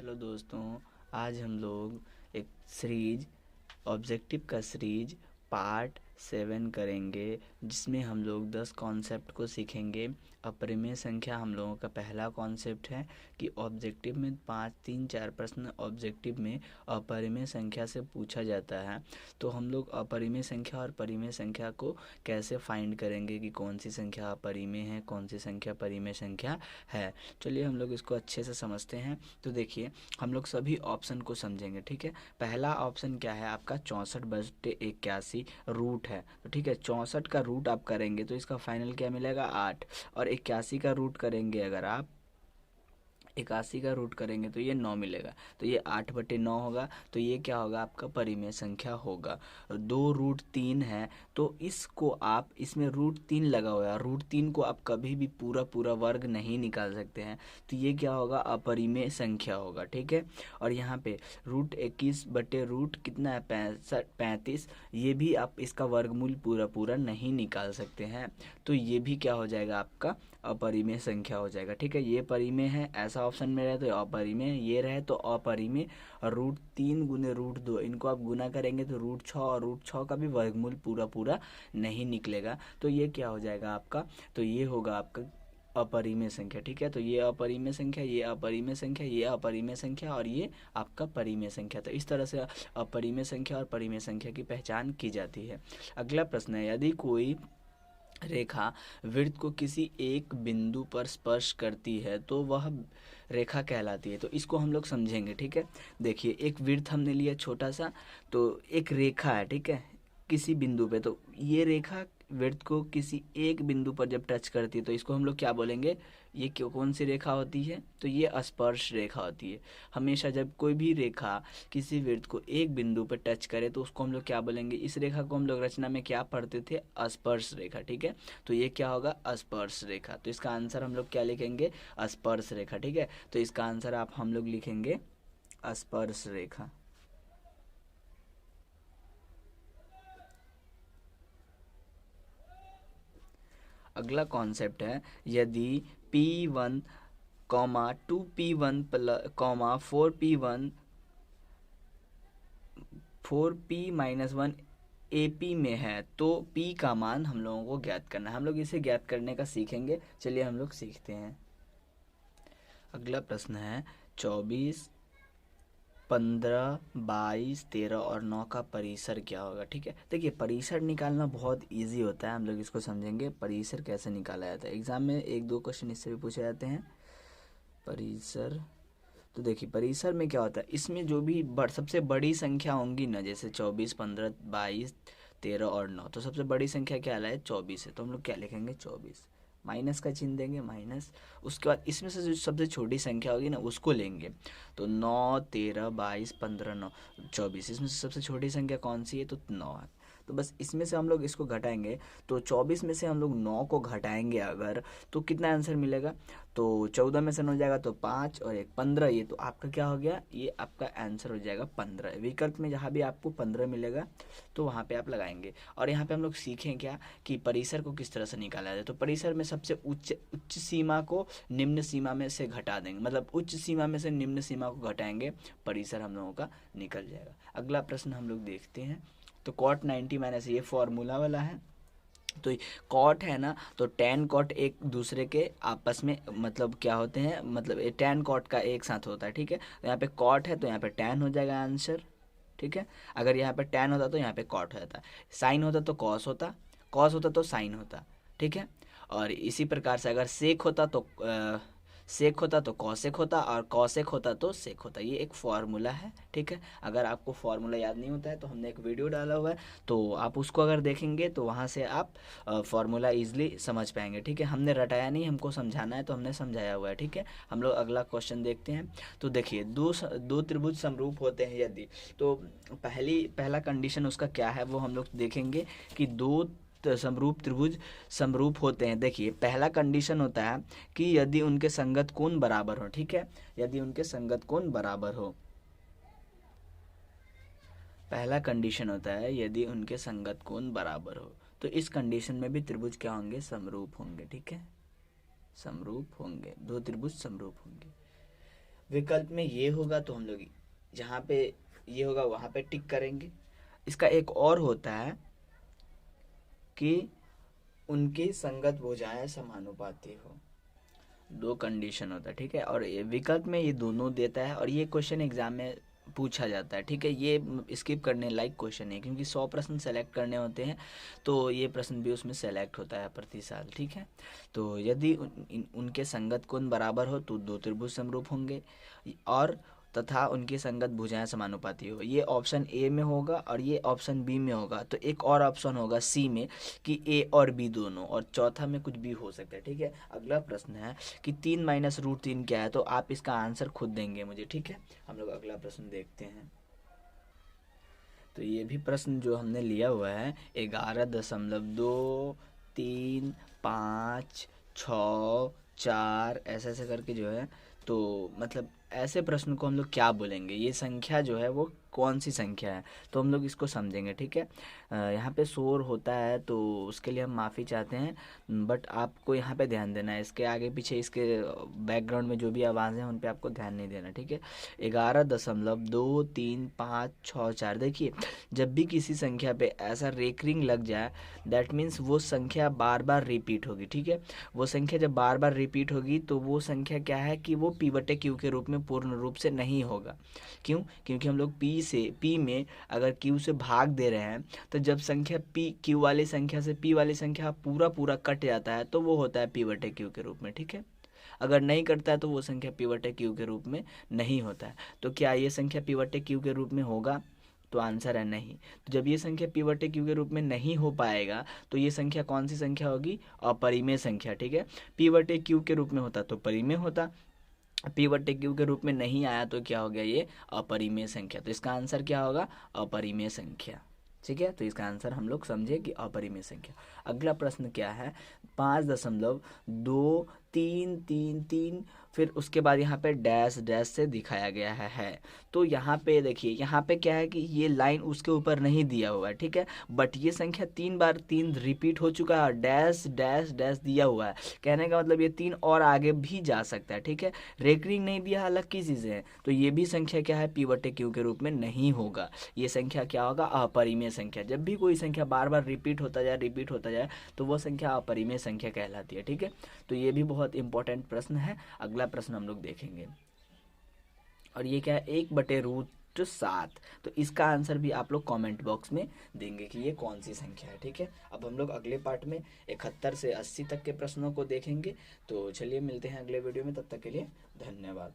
Hello दोस्तों। आज हम लोग एक सीरीज ऑब्जेक्टिव का सीरीज पार्ट 7 करेंगे, जिसमें हम लोग 10 कॉन्सेप्ट को सीखेंगे। अपरिमेय संख्या हम लोगों का पहला कॉन्सेप्ट है कि ऑब्जेक्टिव में 5 3 4 प्रश्न ऑब्जेक्टिव में अपरिमेय संख्या से पूछा जाता है। तो हम लोग अपरिमेय संख्या और परिमेय संख्या को कैसे फाइंड करेंगे कि कौन सी संख्या अपरिमेय है, कौन सी संख्या परिमेय संख्या है। चलिए हम लोग इसको अच्छे से समझते हैं। तो देखिए, हम लोग सभी ऑप्शन को समझेंगे। ठीक है, पहला ऑप्शन क्या है आपका 64/81 रूट है। तो ठीक है, 64 का रूट आप करेंगे तो इसका फाइनल क्या मिलेगा 8। और 81 का रूट करेंगे, अगर आप 81 का रूट करेंगे तो ये 9 मिलेगा। तो ये 8/9 होगा। तो ये क्या होगा आपका परिमेय संख्या होगा। 2√3 है तो इसको आप, इसमें √3 लगा हुआ है, √3 को आप कभी भी पूरा पूरा वर्ग नहीं निकाल सकते हैं। तो ये क्या होगा अपरिमेय संख्या होगा। ठीक है, और यहाँ पे √21 कितना है 35, ये भी आप इसका वर्गमूल पूरा पूरा नहीं निकाल सकते हैं। तो ये भी क्या हो जाएगा आपका अपरिमेय संख्या हो जाएगा। ठीक है, ये परिमेय है, ऐसा ऑप्शन में रहे तो अपरिमेय, ये रहे तो अपरिमेय। और √3 गुने √2 इनको आप गुना करेंगे तो √6, और √6 का भी वर्गमूल पूरा पूरा नहीं निकलेगा। तो ये क्या हो जाएगा आपका, तो ये होगा आपका अपरिमेय संख्या। ठीक है, तो ये अपरिमेय संख्या, ये अपरिमेय संख्या, ये अपरिमेय संख्या, और ये आपका परिमेय संख्या। तो इस तरह से अपरिमेय संख्या और परिमेय संख्या की पहचान की जाती है। अगला प्रश्न है, यदि कोई रेखा वृत्त को किसी एक बिंदु पर स्पर्श करती है तो वह रेखा कहलाती है। तो इसको हम लोग समझेंगे। ठीक है, देखिए, एक वृत्त हमने लिया छोटा सा, तो एक रेखा है, ठीक है, किसी बिंदु पे। तो ये रेखा वृत्त को किसी एक बिंदु पर जब टच करती है तो इसको हम लोग क्या बोलेंगे, ये क्यों कौन सी रेखा होती है, तो ये स्पर्श रेखा होती है। हमेशा जब कोई भी रेखा किसी वृत्त को एक बिंदु पर टच करे तो उसको हम लोग क्या बोलेंगे, इस रेखा को हम लोग रचना में क्या पढ़ते थे, स्पर्श रेखा। ठीक है, तो ये क्या होगा स्पर्श रेखा। तो इसका आंसर हम लोग क्या लिखेंगे, स्पर्श रेखा। ठीक है, तो इसका आंसर आप हम लोग लिखेंगे स्पर्श रेखा। अगला कॉन्सेप्ट है, यदि P1 2P1 4P1 4P-1 AP में है तो P का मान हम लोगों को ज्ञात करना है। हम लोग इसे ज्ञात करने का सीखेंगे। चलिए हम लोग सीखते हैं। अगला प्रश्न है 24, 15, 22, 13 और 9 का परिसर क्या होगा। ठीक है, देखिए, परिसर निकालना बहुत इजी होता है। हम लोग इसको समझेंगे परिसर कैसे निकाला जाता है। एग्जाम में 1-2 क्वेश्चन इससे भी पूछे जाते हैं। परिसर, तो देखिए, परिसर में क्या होता है, इसमें जो भी सबसे बड़ी संख्या होंगी ना, जैसे 24, 15, 22, 13 और 9, तो सबसे बड़ी संख्या क्या है 24 है। तो हम लोग क्या लिखेंगे 24, माइनस का चिन्ह देंगे, माइनस। उसके बाद इसमें से जो सबसे छोटी संख्या होगी ना उसको लेंगे। तो 9, 13, 22, 15, 9, 24, इसमें से सबसे छोटी संख्या कौन सी है, तो 9 है। तो बस इसमें से हम लोग इसको घटाएंगे। तो 24 में से हम लोग 9 को घटाएंगे अगर, तो कितना आंसर मिलेगा, तो 14 में से 9 जाएगा तो 5 और 1 15। ये तो आपका क्या हो गया, ये आपका आंसर हो जाएगा 15। विकल्प में जहाँ भी आपको 15 मिलेगा तो वहाँ पे आप लगाएंगे। और यहाँ पे हम लोग सीखें क्या कि परिसर को किस तरह से निकाला जाए। तो परिसर में सबसे उच्च सीमा को निम्न सीमा में से घटा देंगे, मतलब उच्च सीमा में से निम्न सीमा को घटाएंगे, परिसर हम लोगों का निकल जाएगा। अगला प्रश्न हम लोग देखते हैं। तो cot 90 - ये फॉर्मूला वाला है। तो कॉट है ना, तो टेन कॉट एक दूसरे के आपस में मतलब क्या होते हैं, मतलब टेन कॉट का एक साथ होता है। ठीक है, तो यहाँ पे कॉट है तो यहाँ पे टेन हो जाएगा आंसर। ठीक है, अगर यहाँ पे टेन होता तो यहाँ पे कॉट हो जाता, साइन होता तो कॉस होता, कॉस होता तो साइन होता। ठीक है, और इसी प्रकार से अगर सेक होता तो सेक होता तो कॉसेक होता, और कॉसेक होता तो सेक होता। ये एक फार्मूला है। ठीक है, अगर आपको फार्मूला याद नहीं होता है तो हमने एक वीडियो डाला हुआ है, तो आप उसको अगर देखेंगे तो वहाँ से आप फार्मूला ईजिली समझ पाएंगे। ठीक है, हमने रटाया नहीं, हमको समझाना है तो हमने समझाया हुआ है। ठीक है, हम लोग अगला क्वेश्चन देखते हैं। तो देखिए, दो त्रिभुज समरूप होते हैं यदि, तो पहला कंडीशन उसका क्या है वो हम लोग देखेंगे कि दो समरूप त्रिभुज समरूप होते हैं। देखिए, पहला कंडीशन होता है कि यदि उनके संगत कोण बराबर हो। ठीक है, यदि उनके संगत कोण बराबर हो, पहला कंडीशन होता है यदि उनके संगत कोण बराबर हो। तो इस कंडीशन में भी त्रिभुज क्या होंगे, समरूप होंगे। ठीक है, समरूप होंगे, दो त्रिभुज समरूप होंगे। विकल्प में ये होगा तो हम लोग जहाँ पे ये होगा वहाँ पे टिक करेंगे। इसका एक और होता है कि उनकी संगत भुजाएं समानुपाती हो। दो कंडीशन होता है, ठीक है। और ये विकल्प में ये दोनों देता है, और ये क्वेश्चन एग्जाम में पूछा जाता है, ठीक है। ये स्किप करने लायक क्वेश्चन है, क्योंकि 100 प्रश्न सेलेक्ट करने होते हैं, तो ये प्रश्न भी उसमें सेलेक्ट होता है प्रति साल, ठीक है। तो यदि उनके संगत कोण बराबर हो तो दो त्रिभुज समरूप होंगे, और तथा उनकी संगत भुजाएं समानुपाती हो। ये ऑप्शन ए में होगा और ये ऑप्शन बी में होगा। तो एक और ऑप्शन होगा सी में कि ए और बी दोनों, और चौथा में कुछ भी हो सकता है, ठीक है। अगला प्रश्न है कि 3 - √3 क्या है, तो आप इसका आंसर खुद देंगे मुझे, ठीक है। हम लोग अगला प्रश्न देखते हैं। तो ये भी प्रश्न जो हमने लिया हुआ है 11.2, 3, 5, 6, 4 ऐसे ऐसे करके जो है, तो मतलब ऐसे प्रश्न को हम लोग क्या बोलेंगे, ये संख्या जो है वो कौन सी संख्या है, तो हम लोग इसको समझेंगे, ठीक है। यहाँ पे शोर होता है तो उसके लिए हम माफ़ी चाहते हैं, बट आपको यहाँ पे ध्यान देना है, इसके आगे पीछे इसके बैकग्राउंड में जो भी आवाज़ हैं उन पे आपको ध्यान नहीं देना, ठीक है। 11.2, 3, 5, 6, 4 देखिए, जब भी किसी संख्या पे ऐसा रेकरिंग लग जाए, दैट मीन्स वो संख्या बार बार रिपीट होगी, ठीक है। वो संख्या जब बार बार रिपीट होगी तो वो संख्या क्या है कि वो पी बटे क्यू के रूप में पूर्ण रूप से नहीं होगा। क्यों? क्योंकि हम लोग पी में अगर क्यू से भाग दे रहे हैं, तो जब संख्या पी क्यू वाली संख्या से पी वाली संख्या पूरा पूरा कट जाता है तो वो होता है पी बटे क्यू के रूप में, ठीक है। अगर नहीं करता है तो वो संख्या पी बटे क्यू के रूप में नहीं होता है। तो क्या ये संख्या पी बटे क्यू के रूप में होगा? तो आंसर है नहीं। तो जब ये संख्या पी बटे क्यू के रूप में नहीं हो पाएगा तो ये संख्या कौन सी संख्या होगी? अपरिमेय संख्या, ठीक है। पी बटे क्यू के रूप में होता तो परिमेय होता, पी बटे क्यू के रूप में नहीं आया तो क्या हो गया? ये अपरिमेय संख्या। तो इसका आंसर क्या होगा? अपरिमेय संख्या, ठीक है। तो इसका आंसर हम लोग समझे कि अपरिमेय संख्या। अगला प्रश्न क्या है? 5.2, 3, 3, 3, फिर उसके बाद यहाँ पे डैश डैश से दिखाया गया है। तो यहाँ पे देखिए, यहाँ पे क्या है कि ये लाइन उसके ऊपर नहीं दिया हुआ है, ठीक है। बट ये संख्या 3 बार 3 रिपीट हो चुका है और डैश डैश डैश दिया हुआ है। कहने का मतलब ये 3 और आगे भी जा सकता है, ठीक है। रेकरिंग नहीं दिया, अलग की चीज़ें हैं। तो ये भी संख्या क्या है? पी बटे क्यू के रूप में नहीं होगा। ये संख्या क्या होगा? अपरिमेय संख्या। जब भी कोई संख्या बार बार रिपीट होता जाए तो वो संख्या अपरिमेय संख्या कहलाती है, ठीक है। तो ये भी बहुत इंपॉर्टेंट प्रश्न है। अगला प्रश्न हम लोग देखेंगे, और ये क्या है? 1/√7। तो इसका आंसर भी आप लोग कमेंट बॉक्स में देंगे कि ये कौन सी संख्या है, ठीक है। अब हम लोग अगले पार्ट में 71 से 80 तक के प्रश्नों को देखेंगे। तो चलिए मिलते हैं अगले वीडियो में, तब तक के लिए धन्यवाद।